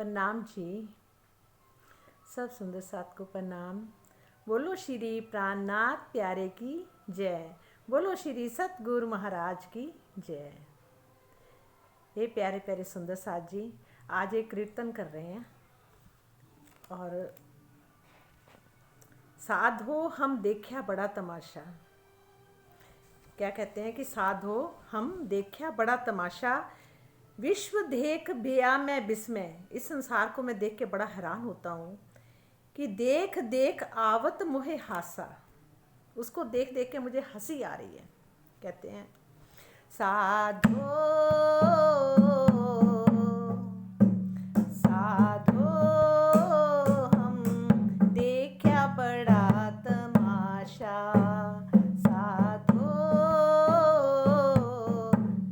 प्रणाम जी। सब सुंदर साथ को प्रणाम। बोलो श्री प्राणनाथ प्यारे की जय। बोलो श्री सतगुरु महाराज की जय। ये प्यारे प्यारे सुंदर साथ जी, आज एक कीर्तन कर रहे हैं। और साधो हम देखा बड़ा तमाशा। क्या कहते हैं कि साधो हम देखा बड़ा तमाशा, विश्व देख भया मैं विस्मय। इस संसार को मैं देख के बड़ा हैरान होता हूँ कि देख देख आवत मुहे हासा। उसको देख देख के मुझे हंसी आ रही है। कहते हैं साधो साधो हम देखा बड़ा तमाशा, साधो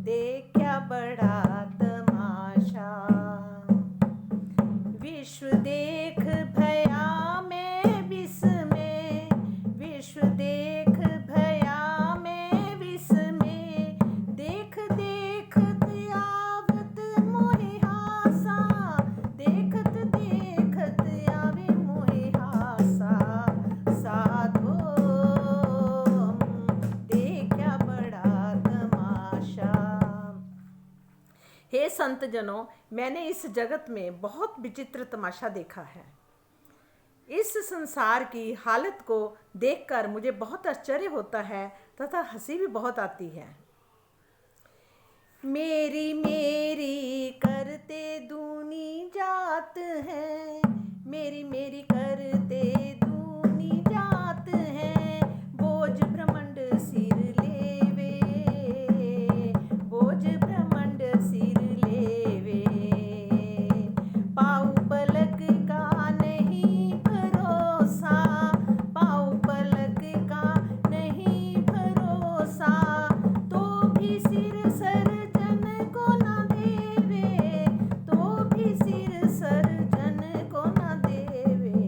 देखा बड़ा तमाशा। विश्व देख भया मैं विस्मय, विश्व देख भया मैं विस्मय। देख देखत आवत मोहे हासा, देखत देखत आवे मोहे हासा। साधो देखा बड़ा तमाशा। हे संत जनों, मैंने इस जगत में बहुत विचित्र तमाशा देखा है। इस संसार की हालत को देखकर मुझे बहुत आश्चर्य होता है तथा हंसी भी बहुत आती है। मेरी मेरी करते दूनी जात है, मेरी मेरी करते दूनी जात है। बोझ ब्रह्मंड सिर लेवे, बोझ ब्रह्मंड सिर लेवे। पाऊ पलक का नहीं भरोसा, पाऊ पलक का नहीं भरोसा। तो भी सिर सर्जन को ना देवे, तो भी सिर सर्जन को ना देवे।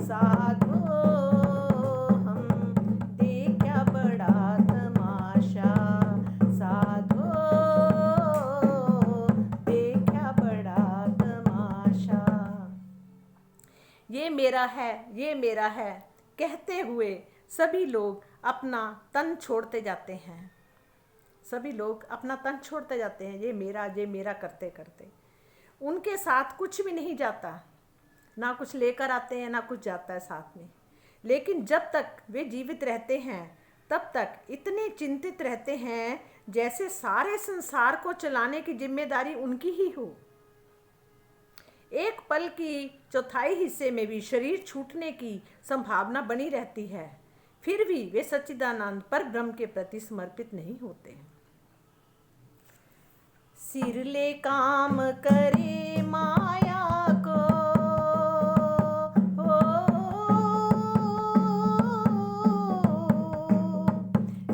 साधो हम देखा बड़ा तमाशा, साधो देखा बड़ा तमाशा। ये मेरा है, ये मेरा है कहते हुए सभी लोग अपना तन छोड़ते जाते हैं। सभी लोग अपना तन छोड़ते जाते हैं, ये मेरा करते करते। उनके साथ कुछ भी नहीं जाता, ना कुछ लेकर आते हैं ना कुछ जाता है साथ में। लेकिन जब तक वे जीवित रहते हैं तब तक इतने चिंतित रहते हैं जैसे सारे संसार को चलाने की जिम्मेदारी उनकी ही हो। एक पल की चौथाई हिस्से में भी शरीर छूटने की संभावना बनी रहती है, फिर भी वे सच्चिदानंद पर ब्रह्म के प्रति समर्पित नहीं होते। सिर ले काम करे माया को,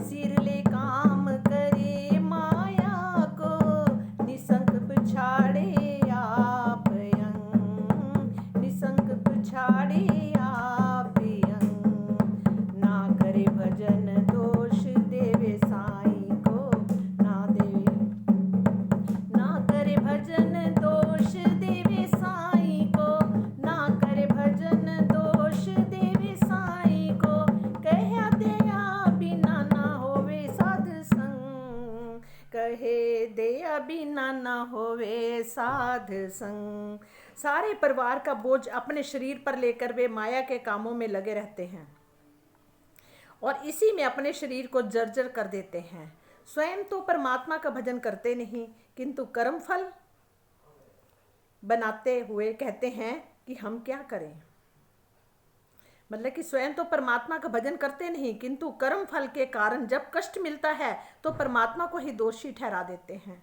सिर ले काम करे माया को। निसंक छाड़े आप यंग, निसंक छाड़े आप यंग। ना करे भजन दोष देवे साईं को, ना देवे ना करे भजन दोष देवे साईं को, ना करे भजन दोष देवे साईं को। कहे दया बिना ना होवे साध संग, कहे दया बिना ना होवे साध संग। सारे परिवार का बोझ अपने शरीर पर लेकर वे माया के कामों में लगे रहते हैं और इसी में अपने शरीर को जर्जर कर देते हैं। स्वयं तो परमात्मा का भजन करते नहीं, किंतु कर्म फल बनाते हुए कहते हैं कि हम क्या करें। मतलब कि स्वयं तो परमात्मा का भजन करते नहीं, किंतु कर्म फल के कारण जब कष्ट मिलता है तो परमात्मा को ही दोषी ठहरा देते हैं।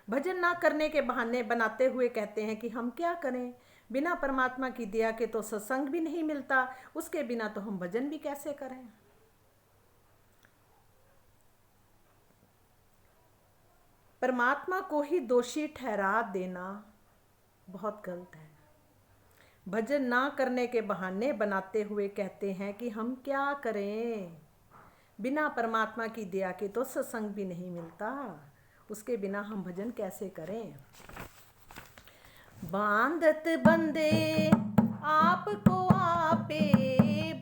भजन ना करने के बहाने बनाते हुए कहते हैं कि हम क्या करें, बिना परमात्मा की दया के तो सत्संग भी नहीं मिलता, उसके बिना तो हम भजन भी कैसे करें। परमात्मा को ही दोषी ठहरा देना बहुत गलत है। भजन ना करने के बहाने बनाते हुए कहते हैं कि हम क्या करें, बिना परमात्मा की दया के तो सत्संग भी नहीं मिलता, उसके बिना हम भजन कैसे करें। बांधत बंदे आपको आपे,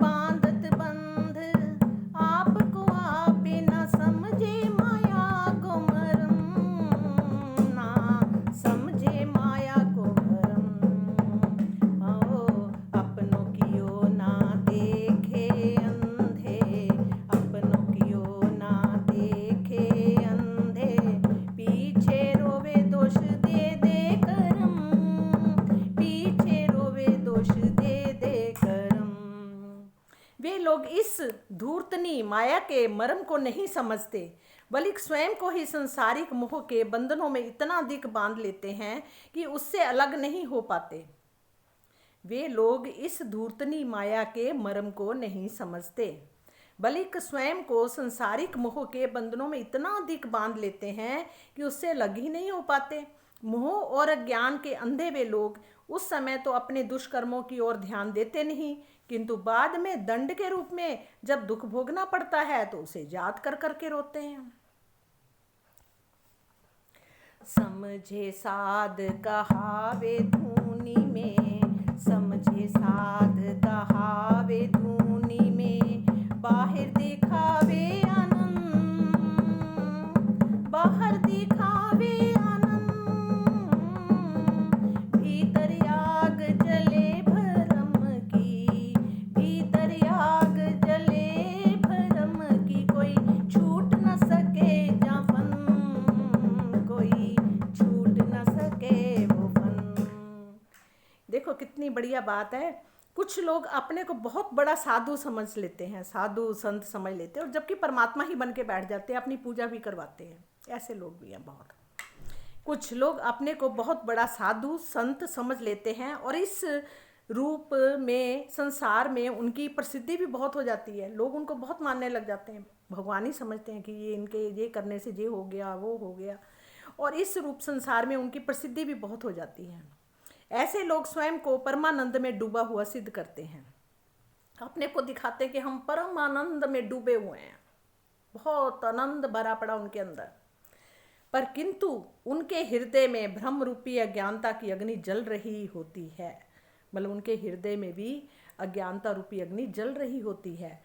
बांधत बंध आपको आपे, ना समझे माया को मरम, ना समझे माया को भरम। ओ अपनों की ओर ना देखे अंधे, अपनों की ओर ना देखे अंधे, पीछे रोवे दोष दे दे करम, पीछे रोवे दोष दे दे करम। वे लोग इस धूर्तनी माया के मर्म को नहीं समझते, बल्कि स्वयं को ही संसारिक मोह के बंधनों में इतना अधिक बांध लेते हैं कि उससे अलग नहीं हो पाते। वे लोग इस धूर्तनी माया के मर्म को नहीं समझते, बल्कि स्वयं को संसारिक मोह के बंधनों में इतना अधिक बांध लेते हैं कि उससे अलग ही नहीं हो पाते। मोह और अज्ञान के अंधे वे लोग उस समय तो अपने दुष्कर्मों की ओर ध्यान देते नहीं, किंतु बाद में दंड के रूप में जब दुख भोगना पड़ता है तो उसे याद कर करके रोते हैं। समझे साध कहावे धूनी में, समझे साध कहावे धूनी में, बाहर दिखावे आनंद, बाहर दिखावे आनंद, भीतर आग जले भरम की, भीतर आग जले भरम की, कोई छूट न सके जाफन, कोई छूट न सके वो फन। देखो कितनी बढ़िया बात है। कुछ लोग अपने को बहुत बड़ा साधु समझ लेते हैं, साधु संत समझ लेते हैं, और जबकि परमात्मा ही बन के बैठ जाते हैं, अपनी पूजा भी करवाते हैं। ऐसे लोग भी हैं बहुत। कुछ लोग अपने को बहुत बड़ा साधु संत समझ लेते हैं और इस रूप में संसार में उनकी प्रसिद्धि भी बहुत हो जाती है। लोग उनको बहुत मानने लग जाते हैं, भगवान ही समझते हैं कि ये इनके ये करने से ये हो गया वो हो गया, और इस रूप संसार में उनकी प्रसिद्धि भी बहुत हो जाती है। ऐसे लोग स्वयं को परमानंद में डूबा हुआ सिद्ध करते हैं, अपने को दिखाते कि हम परम आनंद में डूबे हुए हैं, बहुत आनंद भरा पड़ा उनके अंदर, पर किंतु उनके हृदय में भ्रम रूपी अज्ञानता की अग्नि जल रही होती है। मतलब उनके हृदय में भी अज्ञानता रूपी अग्नि जल रही होती है।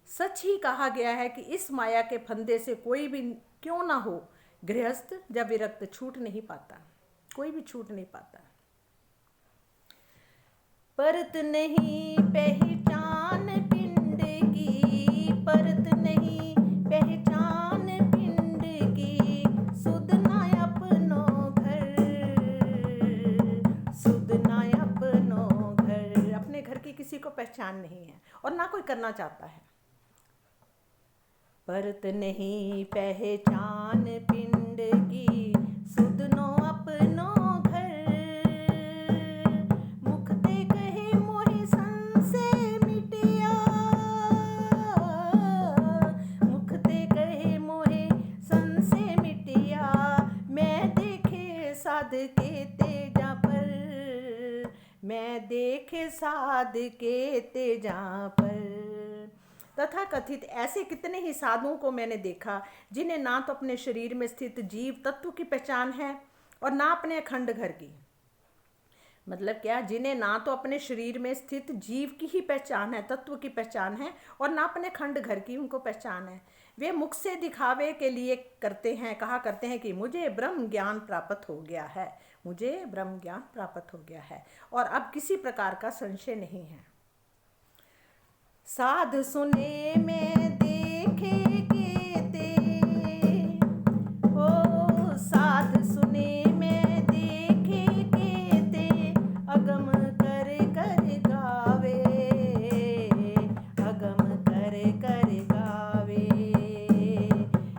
सच ही कहा गया है कि इस माया के फंदे से कोई भी क्यों ना हो, गृहस्थ या विरक्त छूट नहीं पाता, कोई भी छूट नहीं पाता। परत नहीं पहचान पिंड की, परत नहीं पहचान पिंड की, सुध ना अपनो घर, सुध ना अपनो घर। अपने घर की किसी को पहचान नहीं है और ना कोई करना चाहता है। परत नहीं पहचान पिंड की, सुध नो अपनो घर, मुख ते कहे मोहे सन से मिटिया, मुख ते कहे मोहे सन से मिटिया, मैं देखे साध के तेजा पर, मैं देखे साध के तेजा पर। तथा कथित ऐसे कितने ही साधुओं को मैंने देखा जिन्हें ना तो अपने शरीर में स्थित जीव तत्व की पहचान है और ना अपने अखंड घर की। मतलब क्या, जिन्हें ना तो अपने शरीर में स्थित जीव की ही पहचान है, तत्व की पहचान है, और ना अपने खंड घर की उनको पहचान है। वे मुख से दिखावे के लिए करते हैं, कहा करते हैं कि मुझे ब्रह्म ज्ञान प्राप्त हो गया है, मुझे ब्रह्म ज्ञान प्राप्त हो गया है, और अब किसी प्रकार का संशय नहीं है। साध सुने में देखे केते, ओ साध सुने में देखे केते, अगम कर कर गावे, अगम कर कर गावे,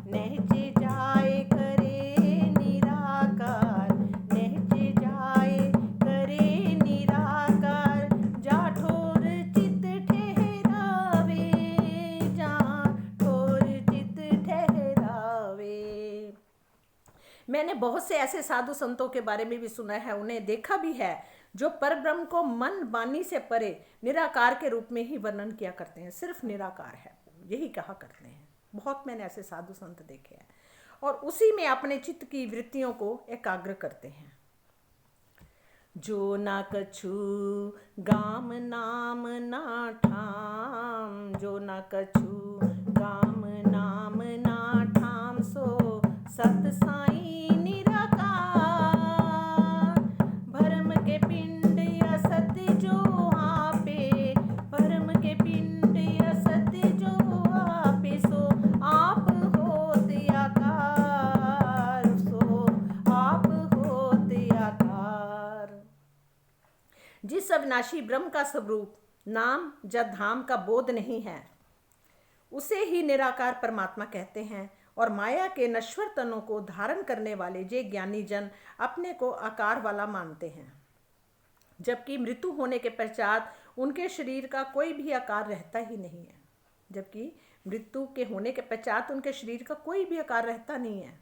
नहचे जाए करे निराकार, नहचे जाए करे निराकार, जाठोर चित ठहरावे, जाठोर चित ठहरावे। मैंने बहुत से ऐसे साधु संतों के बारे में भी सुना है, उन्हें देखा भी है, जो परब्रह्म को मन वाणी से परे निराकार के रूप में ही वर्णन किया करते हैं। सिर्फ निराकार है यही कहा करते हैं। बहुत मैंने ऐसे साधु संत देखे हैं और उसी में अपने चित्त की वृत्तियों को एकाग्र करते हैं। जो ना कछु गाम नाम ना ठाम, जो ना कछु गाम नाम ना ठाम, सो सत साई निराकार। भरम के पिंड असत जो आपे, भरम के पिंड असत जो आपे, सो आप होते आकार, सो आप होते आकार। जिस अविनाशी ब्रह्म का स्वरूप नाम या धाम का बोध नहीं है, उसे ही निराकार परमात्मा कहते हैं। और माया के नश्वर तनों को धारण करने वाले जे ज्ञानी जन अपने को आकार वाला मानते हैं, जबकि मृत्यु होने के पश्चात उनके शरीर का कोई भी आकार रहता ही नहीं है। जबकि मृत्यु के होने के पश्चात उनके शरीर का कोई भी आकार रहता नहीं है,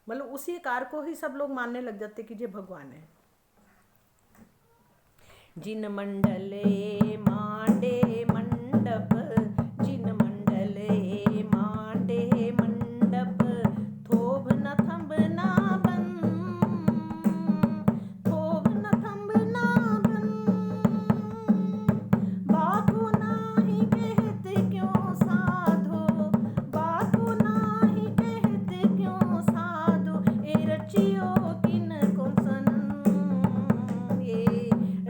मतलब उसी आकार को ही सब लोग मानने लग जाते कि ये भगवान है। जिन मंडले मांडे मंडप, जिन मंडले मांडे मंडप, थोभ न थंब ना बन, थोभ न थंब ना बन। बाको नाही कहते क्यों साधो, बाको नाही कहते क्यों साधो, ए रचियो किन कौन सनन, ये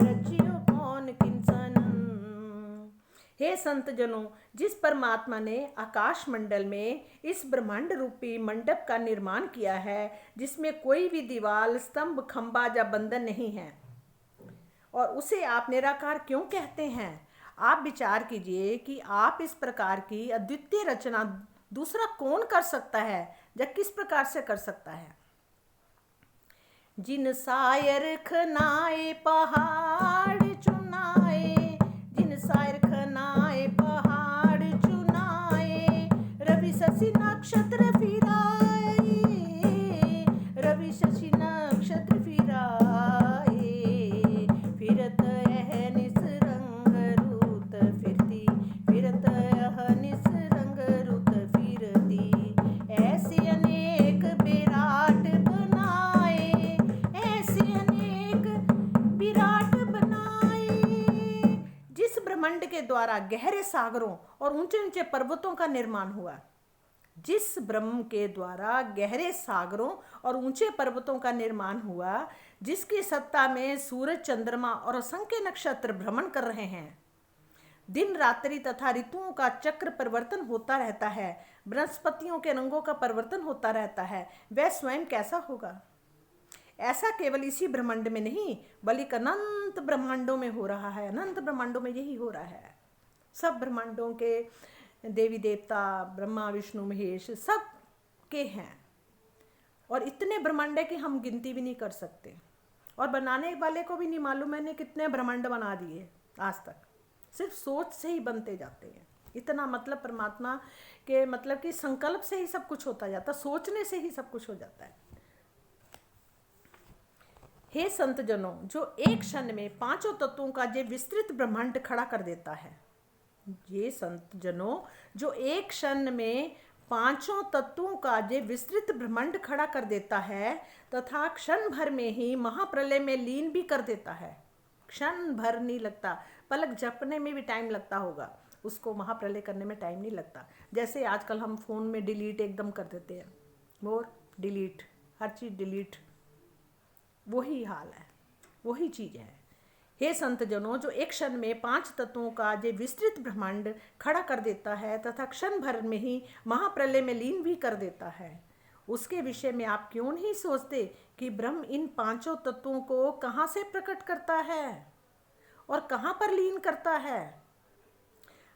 रचियो कौन किन सनन। हे संत जनों, जिस परमात्मा ने आकाश मंडल में इस ब्रह्मांड रूपी मंडप का निर्माण किया है, जिसमें कोई भी दीवार, स्तंभ, खंबा या बंधन नहीं है, और उसे आप निराकार क्यों कहते हैं? आप विचार कीजिए कि आप इस प्रकार की अद्वितीय रचना दूसरा कौन कर सकता है या किस प्रकार से कर सकता है। जिन सायर खनाए पहाड़ चुनाए, जिन सायर खनाए पहाड़ चुनाए, रवि शशि नक्षत्र फिराए, रवि शशि नक्षत्र फिराए, फिरत यह निसरंग रुत फिरती, फिरत यह निसरंग रुत फिरती। ऐसे अनेक विराट बनाए, ऐसे अनेक विराट बनाए। जिस ब्रह्मांड के द्वारा गहरे सागरों और ऊंचे ऊंचे पर्वतों का निर्माण हुआ, जिस ब्रह्म के द्वारा गहरे सागरों और ऊंचे पर्वतों का निर्माण हुआ, जिसकी सत्ता में सूरज, चंद्रमा और असंख्य नक्षत्र भ्रमण कर रहे हैं, दिन रात्रि तथा ऋतुओं का चक्र परिवर्तन होता रहता है, वनस्पतियों के रंगों का परिवर्तन होता रहता है, वह स्वयं कैसा होगा? ऐसा केवल इसी ब्रह्मांड में नहीं, बल्कि अनंत ब्रह्मांडों में हो रहा है। अनंत ब्रह्मांडों में यही हो रहा है। सब ब्रह्मांडों के देवी देवता, ब्रह्मा विष्णु महेश सब के हैं, और इतने ब्रह्मांड है कि हम गिनती भी नहीं कर सकते, और बनाने वाले को भी नहीं मालूम मैंने कितने ब्रह्मांड बना दिए आज तक। सिर्फ सोच से ही बनते जाते हैं। इतना मतलब परमात्मा के मतलब कि संकल्प से ही सब कुछ होता जाता, सोचने से ही सब कुछ हो जाता है। हे संत जनों, जो एक क्षण में पांचों तत्वों का ये विस्तृत ब्रह्मांड खड़ा कर देता है, ये संत जनों, जो एक क्षण में पांचों तत्वों का ये विस्तृत ब्रह्मांड खड़ा कर देता है तथा क्षण भर में ही महाप्रलय में लीन भी कर देता है। क्षण भर नहीं लगता, पलक झपकने में भी टाइम लगता होगा, उसको महाप्रलय करने में टाइम नहीं लगता। जैसे आजकल हम फोन में डिलीट एकदम कर देते हैं, और डिलीट, हर चीज़ डिलीट, वही हाल है, वही चीज़ है। हे संत जनों, जो एक क्षण में पांच तत्वों का ये विस्तृत ब्रह्मांड खड़ा कर देता है तथा क्षण भर में ही महाप्रलय में लीन भी कर देता है, उसके विषय में आप क्यों नहीं सोचते कि ब्रह्म इन पांचों तत्वों को कहाँ से प्रकट करता है और कहाँ पर लीन करता है?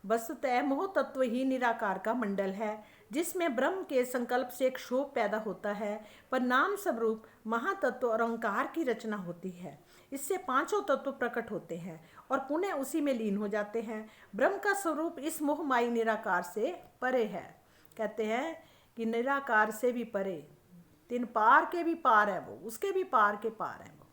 वस्तुतः मोह तत्व ही निराकार का मंडल है, जिसमें ब्रह्म के संकल्प से एक शोभ पैदा होता है, पर नाम स्वरूप महातत्व और अहंकार की रचना होती है। इससे पांचों तत्व प्रकट होते हैं और पुनः उसी में लीन हो जाते हैं। ब्रह्म का स्वरूप इस मोहमाई निराकार से परे है। कहते हैं कि निराकार से भी परे, तीन पार के भी पार है वो, उसके भी पार के पार है वो।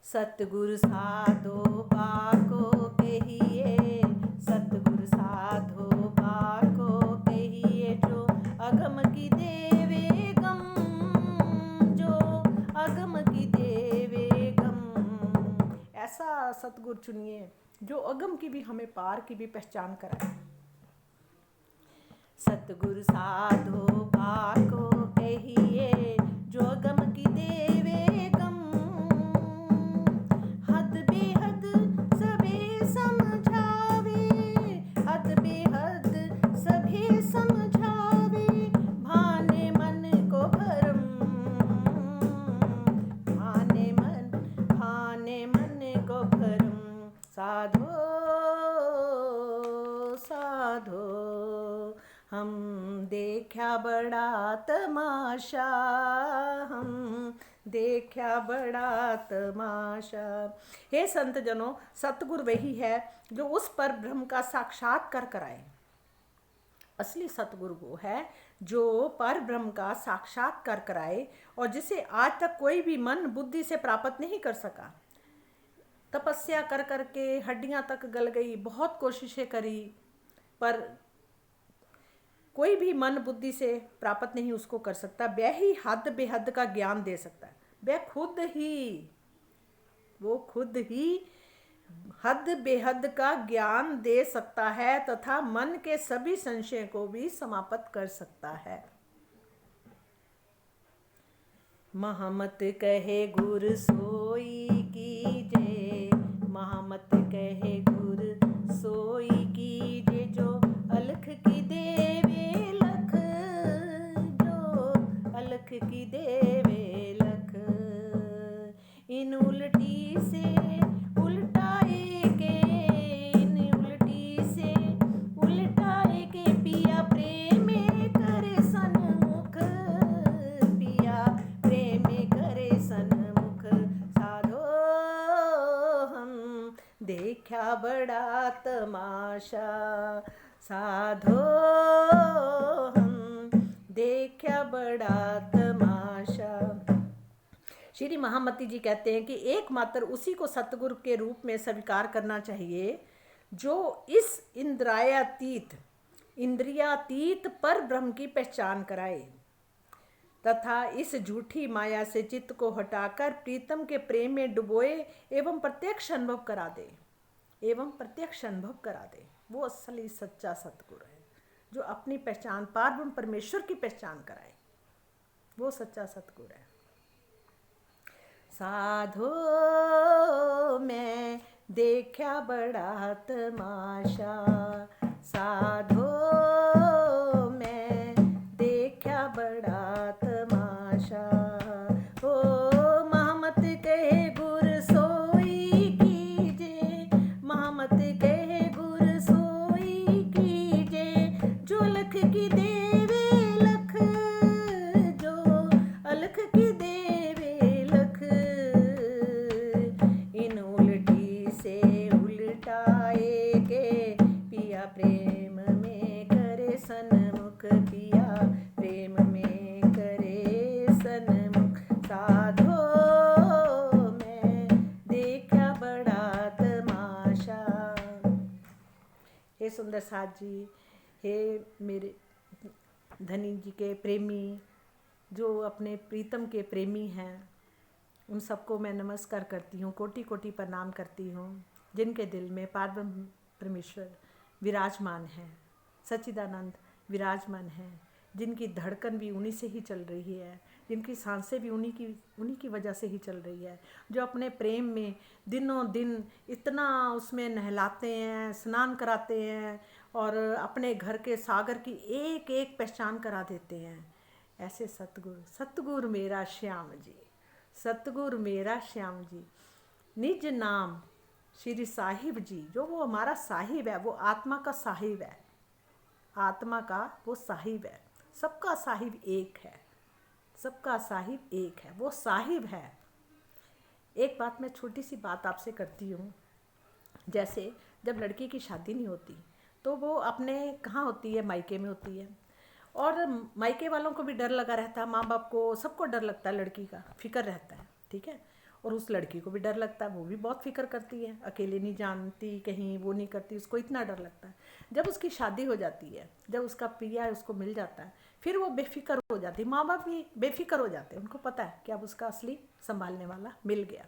सतगुरु साधो बाको कहिए, सतगुरु साधो बाको कहिए, जो अगम की देवे गम, जो अगम की देवे ऐसा सतगुरु चुनिए जो अगम की भी हमें पार की भी पहचान कराए। सतगुरु साधो भाको कहिए, जो अगम की देवे गम, हद बेहद सभी समझावे, हद बेहद सभी समझावे, भाने मन को भरम, भाने मन को भरम। साधो साधो हम देखा बड़ा तमाशा, हम देखा बड़ा तमाशा। हे संत जनों, सतगुरु वही है जो उस पर ब्रह्म का साक्षात्कार कराए। असली सतगुरु वो है जो पर ब्रह्म का साक्षात्कार कराए और जिसे आज तक कोई भी मन बुद्धि से प्राप्त नहीं कर सका। तपस्या कर कर के हड्डियां तक गल गई, बहुत कोशिशें करी, पर कोई भी मन बुद्धि से प्राप्त नहीं उसको कर सकता। वह ही हद बेहद का ज्ञान दे सकता है। वह खुद ही हद बेहद का ज्ञान दे सकता है तथा मन के सभी संशय को भी समाप्त कर सकता है। महामत कहे गुर सोई कीजे, महामत कहे गुर सोई कीजे, जो अलख की देवे लख, जो अलख की देवे लख। इन उल्टी से उल्टाए के, इन उल्टी से उल्टाए के, पिया प्रेम करे सन्मुख, पिया प्रेम करे सन्मुख। साधो हम देखा बड़ा तमाशा, साधो हम देखा बड़ा तमाशा। श्री महामती जी कहते हैं कि एकमात्र उसी को सतगुरु के रूप में स्वीकार करना चाहिए जो इस इंद्रियातीत पर ब्रह्म की पहचान कराए तथा इस झूठी माया से चित्त को हटाकर प्रीतम के प्रेम में डुबोए एवं प्रत्यक्ष अनुभव करा दे। वो असली सच्चा सतगुरु है जो अपनी पहचान पार ब्रह्म परमेश्वर की पहचान कराए। वो सच्चा सतगुरु है। साधो मैं देखा बड़ा तमाशा, साधो मैं देखा बड़ा तमाशा। ओ महामत कहे गुर सोई कीजे, महामत कहे गुर सोई कीजे, जो लख की देवे लख, जो अलख की देवे लख। इन उल्टी से उल्टाए के, पिया प्रेम में करे सन्मुख, पिया प्रेम में करे सन्मुख। साधो मैं देखा बड़ा तमाशा। हे सुंदर साथ जी, हे मेरे धनी जी के प्रेमी, जो अपने प्रीतम के प्रेमी हैं, उन सबको मैं नमस्कार करती हूँ, कोटि कोटि प्रणाम करती हूँ, जिनके दिल में पारब्रह्म परमेश्वर विराजमान है, सच्चिदानंद विराजमान है, जिनकी धड़कन भी उन्हीं से ही चल रही है, जिनकी सांसें भी उन्हीं की वजह से ही चल रही है, जो अपने प्रेम में दिनों दिन इतना उसमें नहलाते हैं, स्नान कराते हैं और अपने घर के सागर की एक एक पहचान करा देते हैं। ऐसे सतगुरु मेरा श्याम जी, सतगुरु मेरा श्याम जी, निज नाम श्री साहिब जी, जो वो हमारा साहिब है, वो आत्मा का साहिब है, आत्मा का वो साहिब है। सबका साहिब एक है, सबका साहिब एक है, वो साहिब है। एक बात मैं छोटी सी बात आपसे करती हूँ। जैसे जब लड़की की शादी नहीं होती तो वो अपने कहाँ होती है, मायके में होती है, और मायके वालों को भी डर लगा रहता है, माँ बाप को सबको डर लगता है, लड़की का फिक्र रहता है, ठीक है, और उस लड़की को भी डर लगता है, वो भी बहुत फिक्र करती है, अकेले नहीं जानती कहीं, वो नहीं करती, उसको इतना डर लगता है। जब उसकी शादी हो जाती है, जब उसका प्रिया उसको मिल जाता है, फिर वो बेफिक्र हो जाती है, माँ बाप भी बेफिक्र हो जाते हैं, उनको पता है कि अब उसका असली संभालने वाला मिल गया।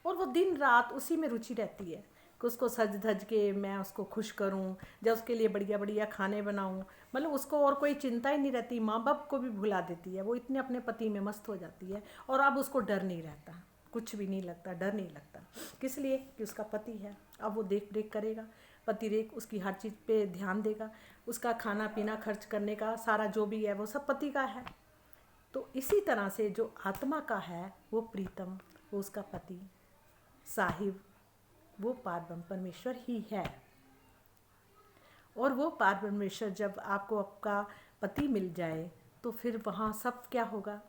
और वो दिन रात उसी में रुचि रहती है कि उसको सज धज के मैं उसको खुश करूं, या उसके लिए बढ़िया बढ़िया खाने बनाऊं। मतलब उसको और कोई चिंता ही नहीं रहती, माँ बाप को भी भुला देती है, वो इतने अपने पति में मस्त हो जाती है। और अब उसको डर नहीं रहता, कुछ भी नहीं लगता, डर नहीं लगता। किस लिए? कि उसका पति है। अब वो देख रेख करेगा, पति रेख उसकी हर चीज़ पे ध्यान देगा, उसका खाना पीना खर्च करने का सारा जो भी है वो सब पति का है। तो इसी तरह से जो आत्मा का है वो प्रीतम, वो उसका पति साहिब, वो पार परमेश्वर ही है। और वो पार परमेश्वर जब आपको आपका पति मिल जाए तो फिर वहाँ सब क्या होगा?